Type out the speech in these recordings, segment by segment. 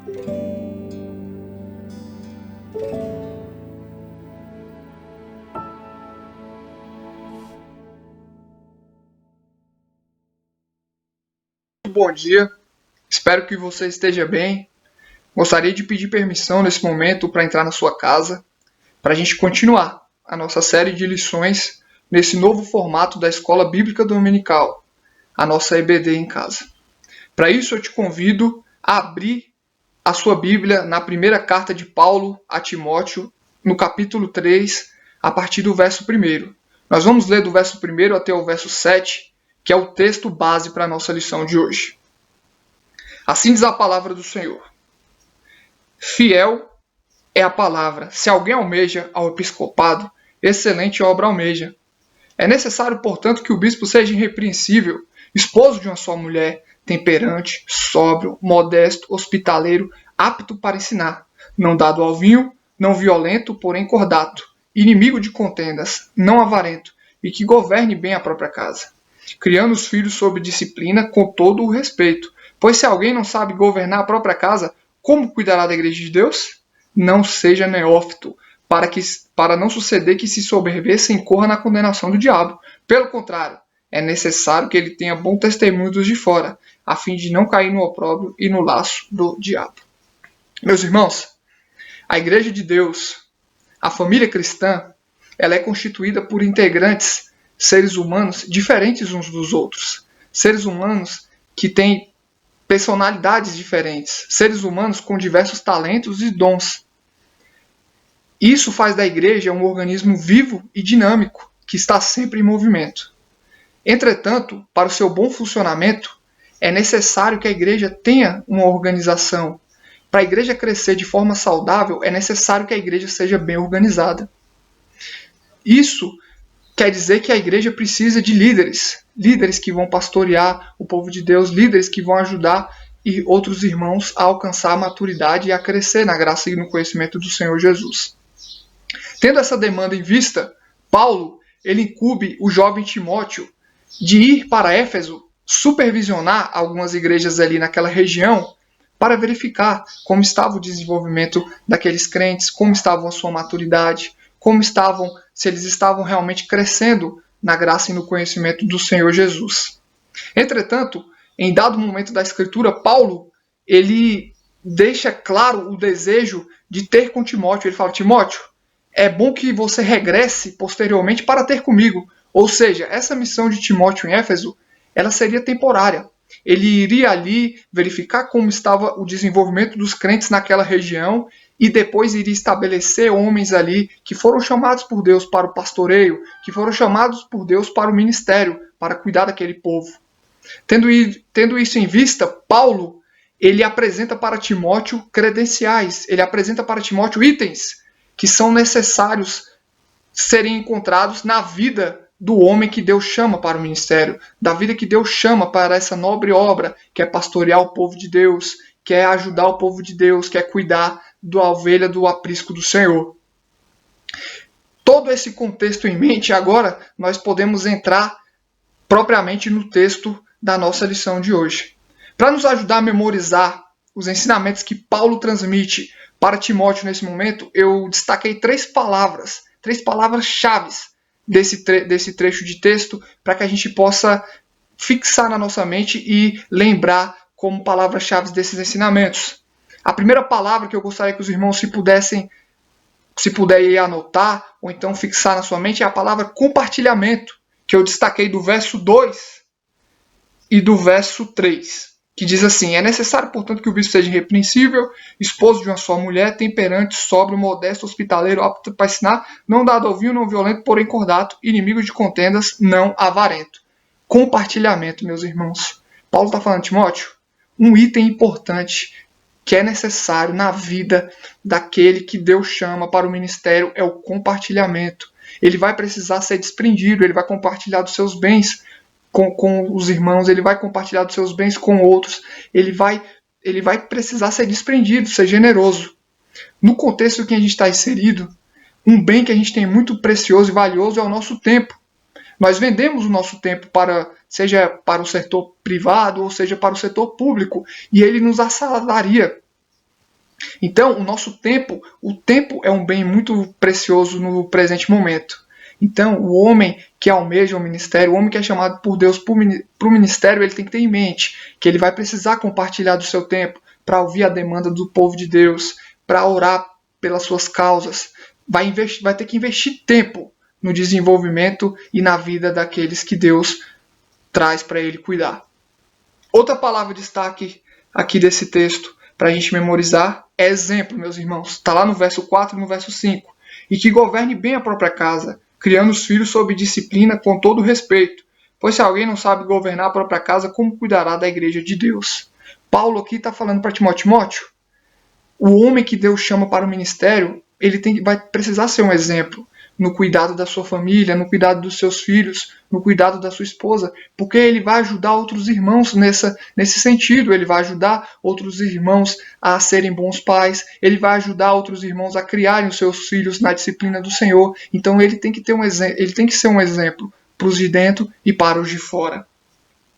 Bom dia, espero que você esteja bem. Gostaria de pedir permissão nesse momento para entrar na sua casa, para a gente continuar a nossa série de lições nesse novo formato da Escola Bíblica Dominical, a nossa EBD em casa. Para isso eu te convido a abrir a sua Bíblia na primeira carta de Paulo a Timóteo, no capítulo 3, a partir do verso 1. Nós vamos ler do verso 1 até o verso 7, que é o texto base para a nossa lição de hoje. Assim diz a palavra do Senhor. Fiel é a palavra. Se alguém almeja ao episcopado, excelente obra almeja. É necessário, portanto, que o bispo seja irrepreensível, esposo de uma só mulher, temperante, sóbrio, modesto, hospitaleiro, apto para ensinar, não dado ao vinho, não violento, porém cordato, inimigo de contendas, não avarento, e que governe bem a própria casa, criando os filhos sob disciplina com todo o respeito. Pois se alguém não sabe governar a própria casa, como cuidará da igreja de Deus? Não seja neófito, para não suceder que se soberbeça e incorra na condenação do diabo. Pelo contrário, é necessário que ele tenha bom testemunho dos de fora, a fim de não cair no opróbrio e no laço do diabo. Meus irmãos, a igreja de Deus, a família cristã, ela é constituída por integrantes, seres humanos diferentes uns dos outros. Seres humanos que têm personalidades diferentes. Seres humanos com diversos talentos e dons. Isso faz da igreja um organismo vivo e dinâmico, que está sempre em movimento. Entretanto, para o seu bom funcionamento, é necessário que a igreja tenha uma organização. Para a igreja crescer de forma saudável, é necessário que a igreja seja bem organizada. Isso quer dizer que a igreja precisa de líderes. Líderes que vão pastorear o povo de Deus, líderes que vão ajudar outros irmãos a alcançar a maturidade e a crescer na graça e no conhecimento do Senhor Jesus. Tendo essa demanda em vista, Paulo ele incumbe o jovem Timóteo de ir para Éfeso supervisionar algumas igrejas ali naquela região para verificar como estava o desenvolvimento daqueles crentes, como estava a sua maturidade, se eles estavam realmente crescendo na graça e no conhecimento do Senhor Jesus. Entretanto, em dado momento da Escritura, Paulo ele deixa claro o desejo de ter com Timóteo. Ele fala: Timóteo, é bom que você regresse posteriormente para ter comigo. Ou seja, essa missão de Timóteo em Éfeso, ela seria temporária. Ele iria ali verificar como estava o desenvolvimento dos crentes naquela região e depois iria estabelecer homens ali que foram chamados por Deus para o pastoreio, que foram chamados por Deus para o ministério, para cuidar daquele povo. Tendo isso em vista, Paulo ele apresenta para Timóteo credenciais, ele apresenta para Timóteo itens que são necessários serem encontrados na vida do homem que Deus chama para o ministério, da vida que Deus chama para essa nobre obra, que é pastorear o povo de Deus, que é ajudar o povo de Deus, que é cuidar da ovelha do aprisco do Senhor. Todo esse contexto em mente, agora nós podemos entrar propriamente no texto da nossa lição de hoje. Para nos ajudar a memorizar os ensinamentos que Paulo transmite para Timóteo nesse momento, eu destaquei três palavras-chave desse trecho de texto, para que a gente possa fixar na nossa mente e lembrar como palavras-chave desses ensinamentos. A primeira palavra que eu gostaria que os irmãos se puderem anotar, ou então fixar na sua mente, é a palavra compartilhamento, que eu destaquei do verso 2 e do verso 3. Que diz assim: é necessário, portanto, que o bispo seja irrepreensível, esposo de uma só mulher, temperante, sóbrio, modesto, hospitaleiro, apto para ensinar, não dado ao vinho, não violento, porém cordato, inimigo de contendas, não avarento. Compartilhamento, meus irmãos. Paulo está falando, Timóteo, um item importante que é necessário na vida daquele que Deus chama para o ministério é o compartilhamento. Ele vai precisar ser desprendido, ele vai compartilhar dos seus bens com os irmãos, ele vai compartilhar dos seus bens com outros, ele vai precisar ser desprendido, ser generoso. No contexto em que a gente está inserido, um bem que a gente tem muito precioso e valioso é o nosso tempo. Nós vendemos o nosso tempo seja para o setor privado ou seja para o setor público, e ele nos assalariaria. Então, o tempo é um bem muito precioso no presente momento. Então, o homem que almeja o ministério, o homem que é chamado por Deus para o ministério, ele tem que ter em mente que ele vai precisar compartilhar do seu tempo para ouvir a demanda do povo de Deus, para orar pelas suas causas. Vai ter que investir tempo no desenvolvimento e na vida daqueles que Deus traz para ele cuidar. Outra palavra de destaque aqui desse texto, para a gente memorizar, é exemplo, meus irmãos. Está lá no verso 4 e no verso 5. E que governe bem a própria casa, criando os filhos sob disciplina com todo respeito. Pois se alguém não sabe governar a própria casa, como cuidará da igreja de Deus? Paulo aqui está falando para Timóteo, o homem que Deus chama para o ministério, vai precisar ser um exemplo no cuidado da sua família, no cuidado dos seus filhos, no cuidado da sua esposa, porque ele vai ajudar outros irmãos nesse sentido, ele vai ajudar outros irmãos a serem bons pais, ele vai ajudar outros irmãos a criarem os seus filhos na disciplina do Senhor. Então ele tem que ser um exemplo para os de dentro e para os de fora.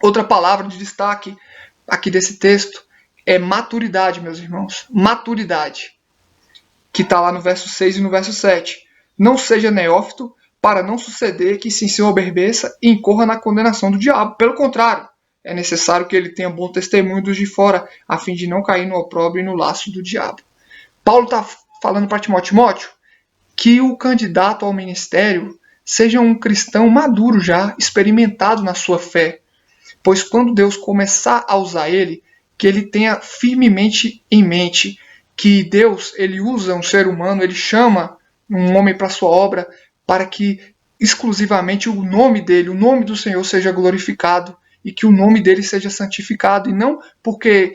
Outra palavra de destaque aqui desse texto é maturidade, meus irmãos. Maturidade, que está lá no verso 6 e no verso 7. Não seja neófito, para não suceder que se ensoberbeça e incorra na condenação do diabo. Pelo contrário, é necessário que ele tenha bom testemunho dos de fora, a fim de não cair no opróbrio e no laço do diabo. Paulo está falando para Timóteo que o candidato ao ministério seja um cristão maduro já, experimentado na sua fé. Pois quando Deus começar a usar ele, que ele tenha firmemente em mente que Deus, ele usa um ser humano, ele chama um homem para sua obra, para que exclusivamente o nome dele, o nome do Senhor seja glorificado e que o nome dele seja santificado, e não porque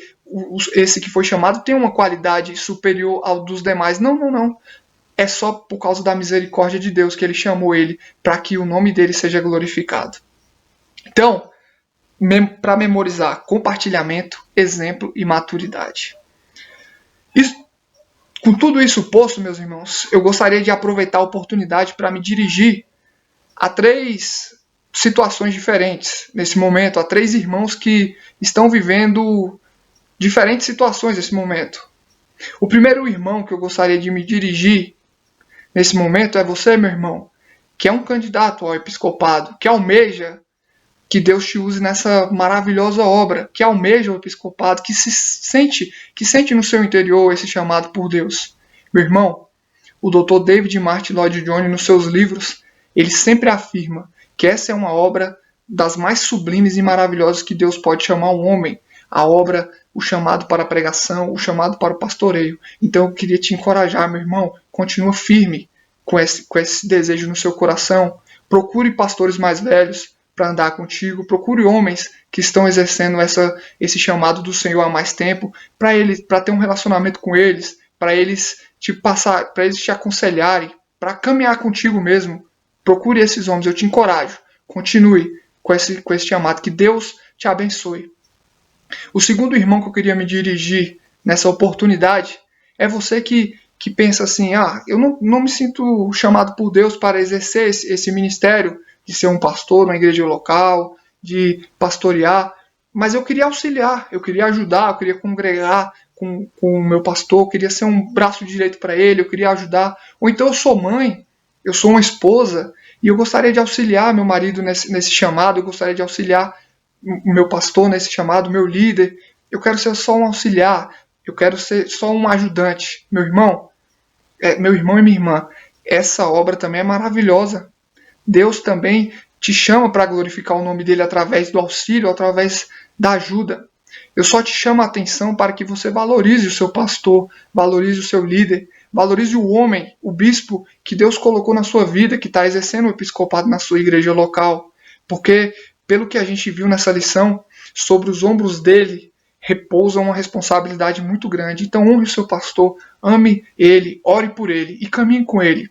esse que foi chamado tem uma qualidade superior ao dos demais. Não. É só por causa da misericórdia de Deus que ele chamou ele, para que o nome dele seja glorificado. Então, para memorizar, compartilhamento, exemplo e maturidade. Com tudo isso posto, meus irmãos, eu gostaria de aproveitar a oportunidade para me dirigir a 3 situações diferentes nesse momento, a 3 irmãos que estão vivendo diferentes situações nesse momento. O primeiro irmão que eu gostaria de me dirigir nesse momento é você, meu irmão, que é um candidato ao episcopado, que almeja que Deus te use nessa maravilhosa obra, que almeja o episcopado, que sente no seu interior esse chamado por Deus. Meu irmão, o Dr. David Martyn Lloyd-Jones, nos seus livros, ele sempre afirma que essa é uma obra das mais sublimes e maravilhosas que Deus pode chamar um homem. A obra, o chamado para a pregação, o chamado para o pastoreio. Então eu queria te encorajar, meu irmão, continua firme com esse desejo no seu coração. Procure pastores mais velhos para andar contigo, procure homens que estão exercendo esse chamado do Senhor há mais tempo, para ter um relacionamento com eles, para eles te aconselharem, para caminhar contigo mesmo. Procure esses homens, eu te encorajo. Continue com esse chamado, que Deus te abençoe. O segundo irmão que eu queria me dirigir nessa oportunidade é você que pensa assim, eu não me sinto chamado por Deus para exercer esse ministério, de ser um pastor numa igreja local, de pastorear, mas eu queria auxiliar, eu queria ajudar, eu queria congregar com o meu pastor, eu queria ser um braço direito para ele, eu queria ajudar. Ou então eu sou mãe, eu sou uma esposa, e eu gostaria de auxiliar meu marido nesse chamado, eu gostaria de auxiliar o meu pastor nesse chamado, meu líder. Eu quero ser só um auxiliar, eu quero ser só um ajudante. Meu irmão e minha irmã, essa obra também é maravilhosa. Deus também te chama para glorificar o nome dele através do auxílio, através da ajuda. Eu só te chamo a atenção para que você valorize o seu pastor, valorize o seu líder, valorize o homem, o bispo que Deus colocou na sua vida, que está exercendo o episcopado na sua igreja local. Porque, pelo que a gente viu nessa lição, sobre os ombros dele repousa uma responsabilidade muito grande. Então honre o seu pastor, ame ele, ore por ele e caminhe com ele.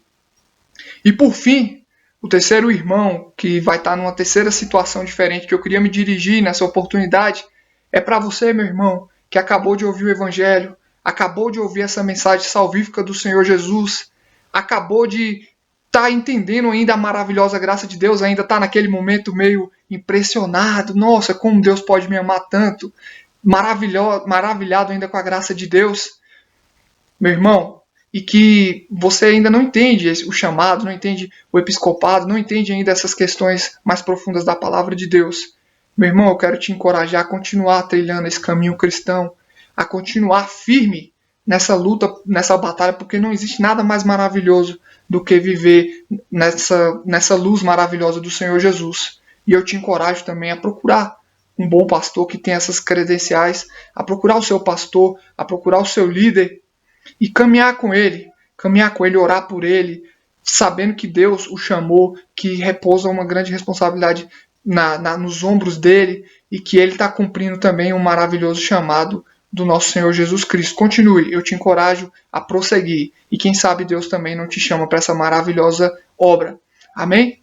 E por fim, o terceiro irmão, que vai estar numa terceira situação diferente, que eu queria me dirigir nessa oportunidade, é para você, meu irmão, que acabou de ouvir o Evangelho, acabou de ouvir essa mensagem salvífica do Senhor Jesus, acabou de estar entendendo ainda a maravilhosa graça de Deus, ainda está naquele momento meio impressionado, nossa, como Deus pode me amar tanto, maravilhado ainda com a graça de Deus. meu irmão, e que você ainda não entende o chamado, não entende o episcopado, não entende ainda essas questões mais profundas da palavra de Deus, meu irmão, eu quero te encorajar a continuar trilhando esse caminho cristão, a continuar firme nessa luta, nessa batalha, porque não existe nada mais maravilhoso do que viver nessa luz maravilhosa do Senhor Jesus. E eu te encorajo também a procurar um bom pastor que tem essas credenciais, a procurar o seu pastor, a procurar o seu líder e caminhar com ele, orar por ele, sabendo que Deus o chamou, que repousa uma grande responsabilidade nos ombros dele e que ele está cumprindo também um maravilhoso chamado do nosso Senhor Jesus Cristo. Continue, eu te encorajo a prosseguir e quem sabe Deus também não te chama para essa maravilhosa obra. Amém?